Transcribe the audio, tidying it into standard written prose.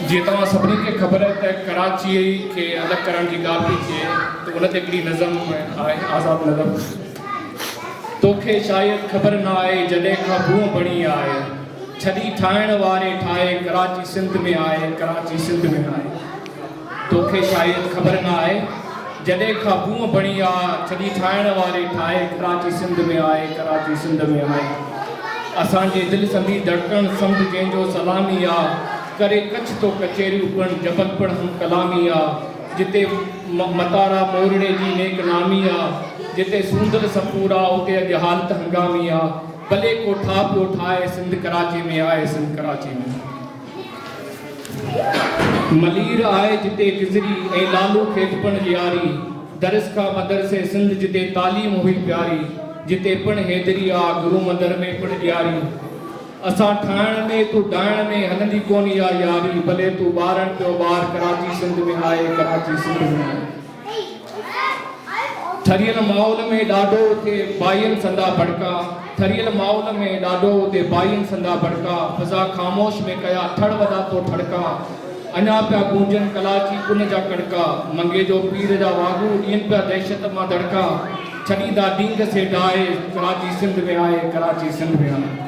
जी तव्हां सभिनी खे ख़बर है त कराची खे अलॻि करण जी ॻाल्हि थी थिए त उन ते हिकिड़ी नज़म आहे आज़ाद नज़म। तोखे शायदि ख़बर न आहे जॾहिं खां बूह बणी आहे छॾी ठाहिण वारे ठाहे कराची सिंध में आहे कराची सिंध में आहे। तोखे शायदि ख़बर न आहे जॾहिं खां बूह बणी आहे छॾी ठाहिण वारे ठाहे कराची सिंध में आहे कराची सिंध में आहे। असांजे दिलि संदी धड़कण समुझ जंहिंजो सलामी आहे करे कच्छ तो कचेरियूं पिणु जबलपुर हम कलामी आहे। जिते मतारा मोरड़े जी नेक नामी आहे जिते सूंदर सपूर आहे उते अॼु हालत हंगामी आहे। भले को ठा पियो ठाहे सिंध कराची में आहे सिंध कराची में। मलीर आहे जिते गिज़री ऐं लालू खेत पिणु ॾियारी दरस खां मदरसे सिंध जिते तालीम हुई प्यारी जिते पिणु हैदरी आहे गुरू मंदर में पिणु ॾियारी। असां ठाहिण में तूं डाइण में हलंदी कोन इहा यारी भले तूं ॿारनि पियो ॿार कराची सिंध में आहे कराची सिंध में आहे। ठरियल माहौल में ॾाढो उते बाहियुनि संदा भड़का ठरियल माहौल में ॾाढो उते बाहियुनि संदा भड़का फ़ज़ा ख़ामोश में कया ठड़ वॾा तो ठड़का अञा पिया गूंजनि कलाची कुन जा कड़का मंगे जो पीर जा वागू ॾियनि पिया दहशत मां धड़का छॾींदा डींग से डाहे कराची सिंध में आहे कराची सिंध में आहे।